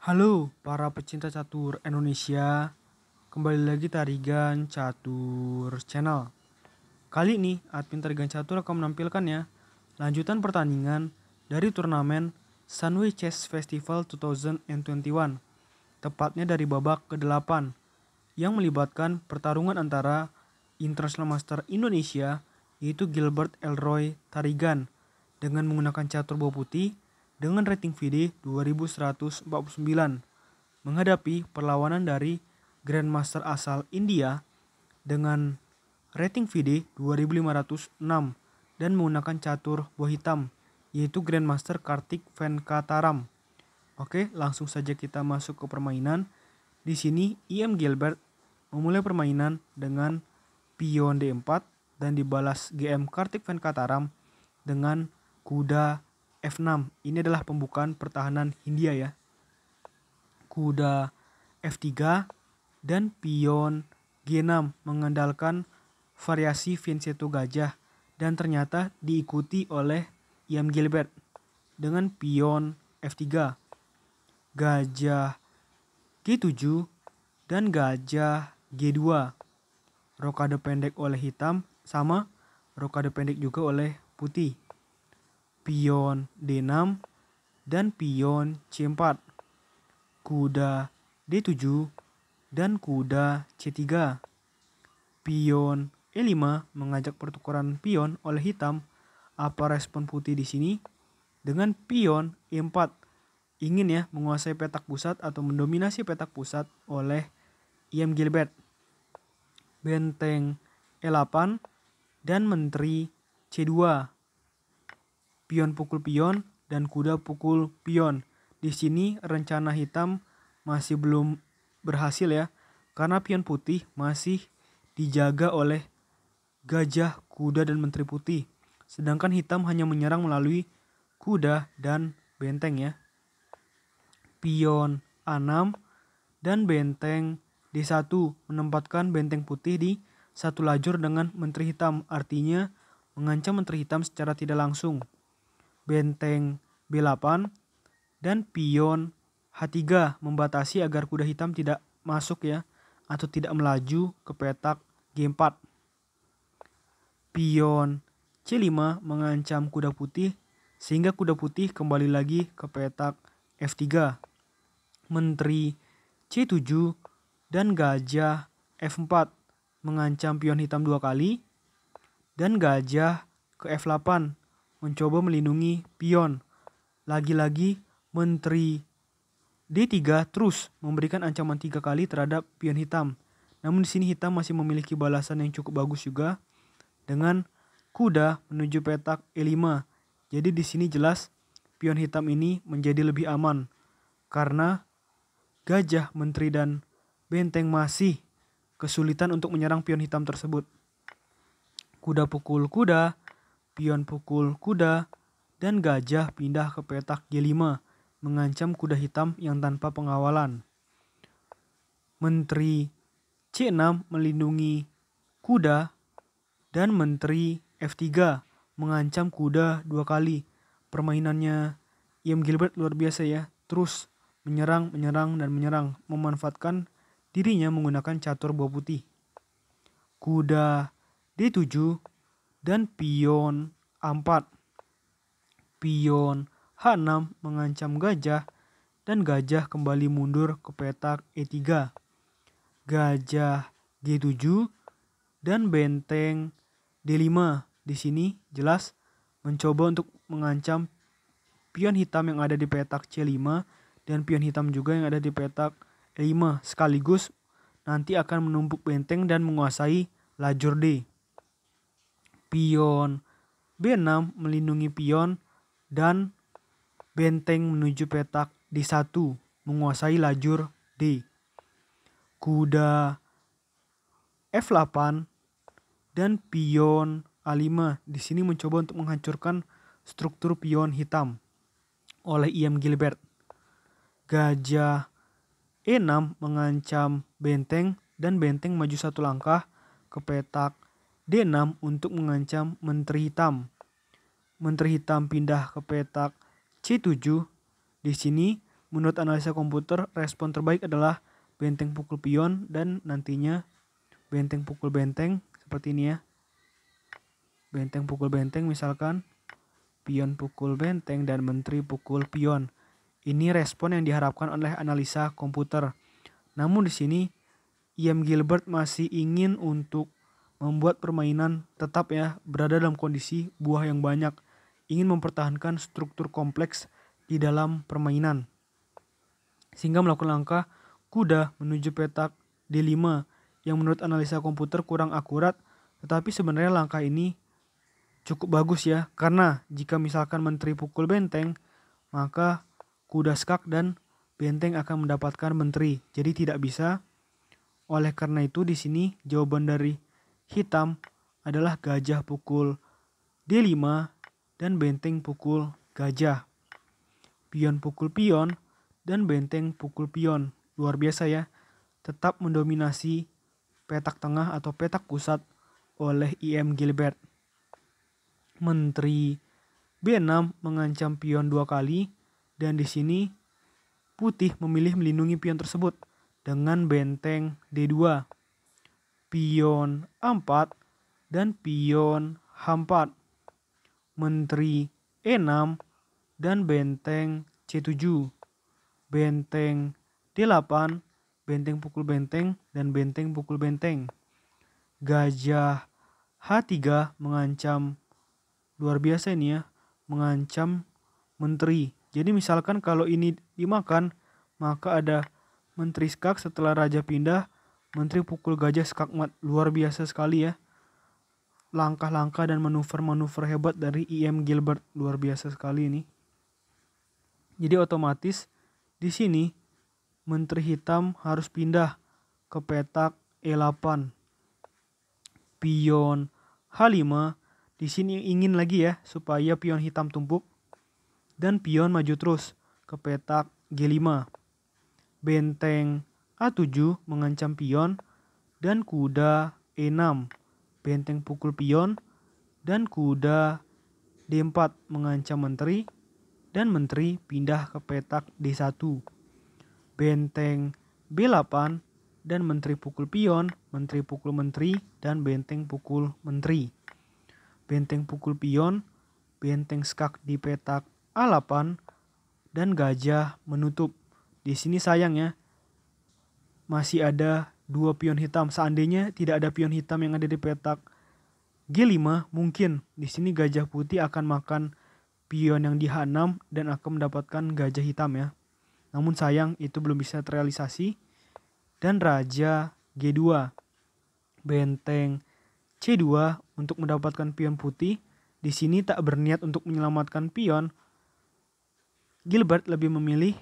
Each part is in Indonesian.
Halo para pecinta catur Indonesia, kembali lagi Tarigan Catur Channel. Kali ini admin Tarigan Catur akan menampilkannya lanjutan pertandingan dari turnamen Sunway Chess Festival 2021, tepatnya dari babak ke-8 yang melibatkan pertarungan antara International Master Indonesia yaitu Gilbert Elroy Tarigan dengan menggunakan catur bawah putih dengan rating FIDE 2149 menghadapi perlawanan dari Grandmaster asal India dengan rating FIDE 2506 dan menggunakan catur buah hitam yaitu Grandmaster Kartik Venkataram. Oke, langsung saja kita masuk ke permainan. Di sini IM Gilbert memulai permainan dengan pion D4 dan dibalas GM Kartik Venkataram dengan kuda F6. Ini adalah pembukaan pertahanan Hindia ya. Kuda F3 dan pion G6 mengandalkan variasi Vincenzo Gajah dan ternyata diikuti oleh IM Gilbert dengan pion F3, gajah G7 dan gajah G2. Rokade pendek oleh hitam sama rokade pendek juga oleh putih. Pion D6 dan pion C4, kuda D7 dan kuda C3. Pion E5 mengajak pertukaran pion oleh hitam. Apa respon putih di sini? Dengan pion E4 ingin ya menguasai petak pusat atau mendominasi petak pusat oleh IM Gilbert. Benteng E8 dan menteri C2. Pion pukul pion dan kuda pukul pion. Di sini rencana hitam masih belum berhasil ya, karena pion putih masih dijaga oleh gajah, kuda dan menteri putih. Sedangkan hitam hanya menyerang melalui kuda dan benteng ya. Pion A6 dan benteng D1 menempatkan benteng putih di satu lajur dengan menteri hitam, artinya mengancam menteri hitam secara tidak langsung. Benteng B8 dan pion H3 membatasi agar kuda hitam tidak masuk ya atau tidak melaju ke petak G4. Pion C5 mengancam kuda putih sehingga kuda putih kembali lagi ke petak F3. Menteri C7 dan gajah F4 mengancam pion hitam 2 kali dan gajah ke F8 mencoba melindungi pion. Lagi-lagi menteri D3 terus memberikan ancaman 3 kali terhadap pion hitam. Namun di sini hitam masih memiliki balasan yang cukup bagus juga dengan kuda menuju petak E5. Jadi di sini jelas pion hitam ini menjadi lebih aman karena gajah, menteri dan benteng masih kesulitan untuk menyerang pion hitam tersebut. Kuda pukul kuda, pion pukul kuda, dan gajah pindah ke petak G5 mengancam kuda hitam yang tanpa pengawalan. Menteri C6 melindungi kuda dan menteri F3 mengancam kuda 2 kali. Permainannya IM Gilbert luar biasa ya, terus menyerang, memanfaatkan dirinya menggunakan catur bawah putih. Kuda D7 dan pion A4. Pion H6 mengancam gajah dan gajah kembali mundur ke petak E3. Gajah G7 dan benteng D5 di sini jelas mencoba untuk mengancam pion hitam yang ada di petak C5 dan pion hitam juga yang ada di petak E5 sekaligus nanti akan menumpuk benteng dan menguasai lajur D. Pion B6 melindungi pion dan benteng menuju petak D1 menguasai lajur D. Kuda F8 dan pion A5 di sini mencoba untuk menghancurkan struktur pion hitam oleh IM Gilbert. Gajah E6 mengancam benteng dan benteng maju satu langkah ke petak D6 untuk mengancam menteri hitam. Menteri hitam pindah ke petak C7. Di sini menurut analisa komputer, respon terbaik adalah benteng pukul pion dan nantinya benteng pukul benteng seperti ini ya. Benteng pukul benteng misalkan, pion pukul benteng dan menteri pukul pion. Ini respon yang diharapkan oleh analisa komputer. Namun di sini E.M. Gilbert masih ingin untuk membuat permainan tetap ya berada dalam kondisi buah yang banyak, ingin mempertahankan struktur kompleks di dalam permainan. Sehingga melakukan langkah kuda menuju petak D5 yang menurut analisa komputer kurang akurat, tetapi sebenarnya langkah ini cukup bagus ya, karena jika misalkan menteri pukul benteng, maka kuda skak dan benteng akan mendapatkan menteri. Jadi tidak bisa. Oleh karena itu di sini jawaban dari hitam adalah gajah pukul D5 dan benteng pukul gajah. Pion pukul pion dan benteng pukul pion. Luar biasa ya. Tetap mendominasi petak tengah atau petak pusat oleh E.M. Gilbert. Menteri B6 mengancam pion 2 kali dan di sini putih memilih melindungi pion tersebut dengan benteng D2. Pion A4 dan pion H4. Menteri E6 dan benteng C7. Benteng D8, benteng pukul benteng dan benteng pukul benteng. Gajah H3 mengancam, luar biasa ini ya, mengancam menteri. Jadi misalkan kalau ini dimakan, maka ada menteri skak setelah raja pindah, menteri pukul gajah skakmat. Luar biasa sekali ya. Langkah-langkah dan manuver-manuver hebat dari E.M. Gilbert, luar biasa sekali ini. Jadi otomatis di sini menteri hitam harus pindah ke petak E8. Pion H5 di sini ingin lagi ya supaya pion hitam tumpuk dan pion maju terus ke petak G5. Benteng A7 mengancam pion dan kuda E6. Benteng pukul pion dan kuda D4 mengancam menteri dan menteri pindah ke petak D1. Benteng B8 dan menteri pukul pion, menteri pukul menteri dan benteng pukul menteri. Benteng pukul pion, benteng skak di petak A8 dan gajah menutup. Di sini sayang ya, masih ada 2 pion hitam. Seandainya tidak ada pion hitam yang ada di petak G5, mungkin di sini gajah putih akan makan pion yang di H6 dan akan mendapatkan gajah hitam ya. Namun sayang itu belum bisa terrealisasi. Dan raja G2. Benteng C2 untuk mendapatkan pion putih. Di sini tak berniat untuk menyelamatkan pion. Gilbert lebih memilih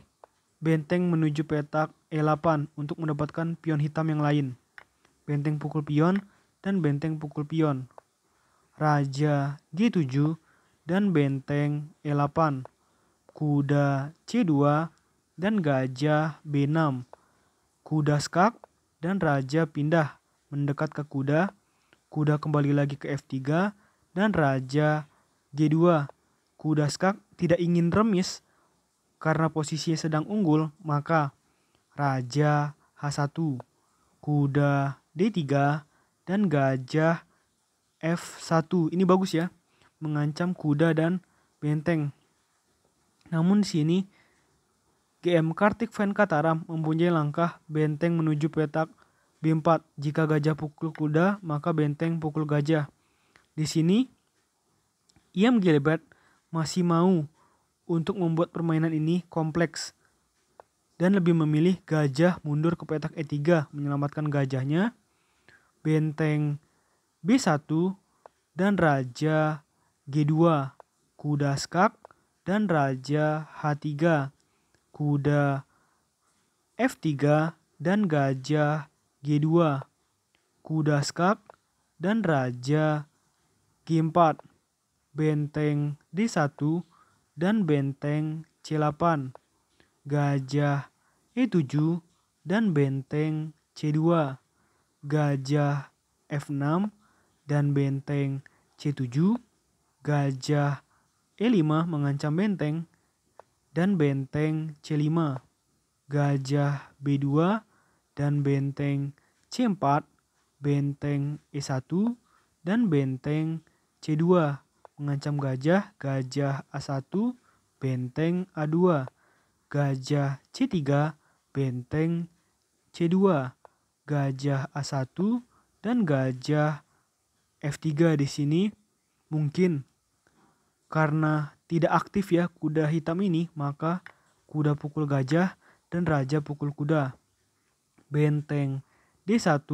benteng menuju petak E8 untuk mendapatkan pion hitam yang lain. Benteng pukul pion dan benteng pukul pion. Raja G7 dan benteng E8. Kuda C2 dan gajah B6. Kuda skak dan raja pindah mendekat ke kuda. Kuda kembali lagi ke F3 dan raja G2. Kuda skak tidak ingin remis karena posisinya sedang unggul, maka raja H1. Kuda D3 dan gajah F1. Ini bagus ya, mengancam kuda dan benteng. Namun di sini GM Kartik Venkatara mempunyai langkah benteng menuju petak B4. Jika gajah pukul kuda, maka benteng pukul gajah. Di sini E.M. Gilbert masih mau untuk membuat permainan ini kompleks dan lebih memilih gajah mundur ke petak E3 menyelamatkan gajahnya. Benteng B1 dan raja G2. Kuda skak dan raja H3. Kuda F3 dan gajah G2. Kuda skak dan raja G4. Benteng D1 dan benteng C8. Gajah E7 dan benteng C2. Gajah F6 dan benteng C7. Gajah E5 mengancam benteng dan benteng C5, gajah B2 dan benteng C4, benteng E1 dan benteng C2, mengancam gajah, gajah A1, benteng A2, gajah C3, benteng C2, gajah A1 dan gajah F3. Di sini mungkin karena tidak aktif ya kuda hitam ini, maka kuda pukul gajah dan raja pukul kuda. Benteng D1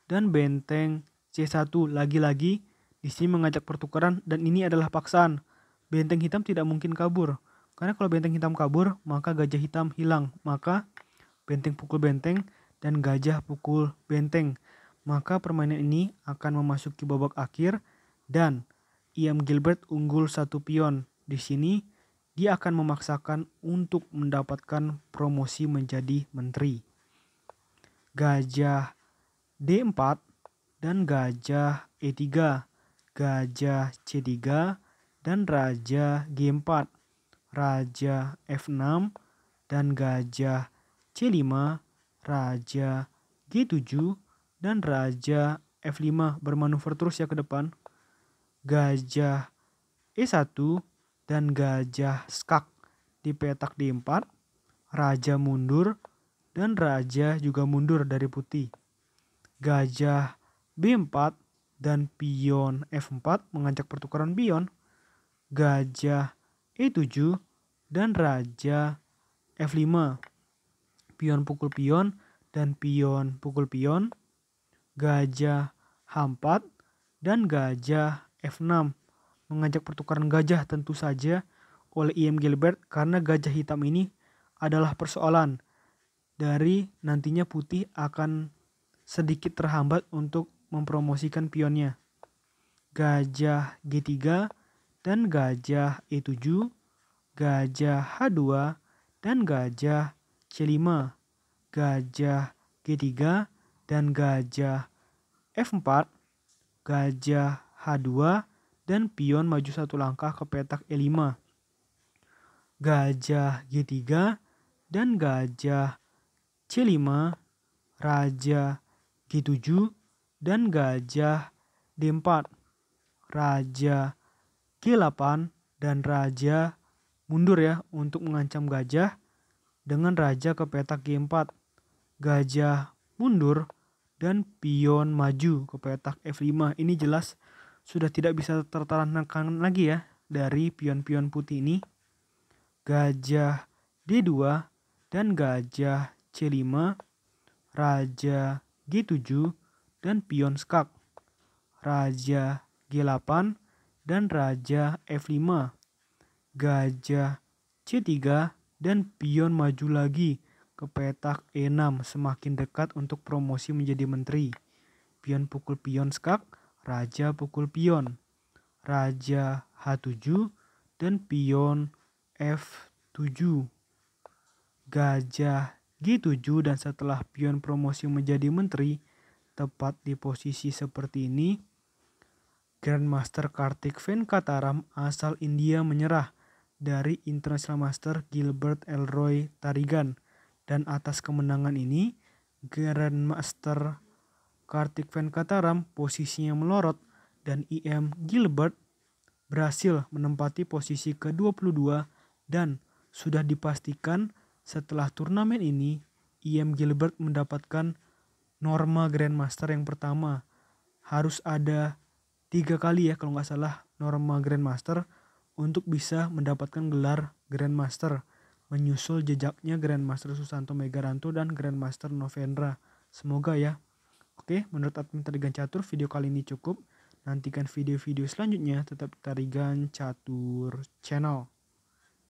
dan benteng C1 lagi-lagi di sini mengajak pertukaran dan ini adalah paksaan. Benteng hitam tidak mungkin kabur. Karena kalau benteng hitam kabur, maka gajah hitam hilang. Maka benteng pukul benteng dan gajah pukul benteng. Maka permainan ini akan memasuki babak akhir dan Ian Gilbert unggul 1 pion. Di sini dia akan memaksakan untuk mendapatkan promosi menjadi menteri. Gajah D4 dan gajah E3, gajah C3 dan raja G4, raja F6 dan gajah C5, raja G7 dan raja F5 bermanuver terus ya ke depan. Gajah E1 dan gajah skak di petak D4, raja mundur dan raja juga mundur dari putih. Gajah B4 dan pion F4 mengajak pertukaran pion. Gajah E7 dan raja F5, pion pukul pion dan pion pukul pion. Gajah H4 dan gajah F6 mengajak pertukaran gajah tentu saja oleh Ian Gilbert karena gajah hitam ini adalah persoalan dari nantinya putih akan sedikit terhambat untuk mempromosikan pionnya. Gajah G3 dan gajah E7, gajah H2 dan gajah C5, gajah G3 dan gajah F4, gajah H2 dan pion maju 1 langkah ke petak E5. Gajah G3 dan gajah C5, raja G7 dan gajah D4, raja G8 dan raja mundur ya untuk mengancam gajah dengan raja ke petak G4, gajah mundur dan pion maju ke petak F5. Ini jelas sudah tidak bisa tertahankan lagi ya dari pion-pion putih ini. Gajah D2 dan gajah C5, raja G7 dan pion skak, raja G8 dan raja F5, gajah C3 dan pion maju lagi ke petak E6 semakin dekat untuk promosi menjadi menteri. Pion pukul pion skak, raja pukul pion, raja H7 dan pion F7, gajah G7 dan setelah pion promosi menjadi menteri tepat di posisi seperti ini, Grandmaster Kartik Venkataram asal India menyerah dari International Master Gilbert Elroy Tarigan dan atas kemenangan ini Grandmaster Kartik Venkataram posisinya melorot dan Ian Gilbert berhasil menempati posisi ke-22 dan sudah dipastikan setelah turnamen ini Ian Gilbert mendapatkan norma Grandmaster yang pertama. Harus ada 3 kali ya kalau nggak salah norma Grandmaster untuk bisa mendapatkan gelar Grandmaster, menyusul jejaknya Grandmaster Susanto Megaranto dan Grandmaster Novendra. Semoga ya. Oke, menurut admin Tarigan Catur video kali ini cukup. Nantikan video-video selanjutnya tetap Tarigan Catur Channel.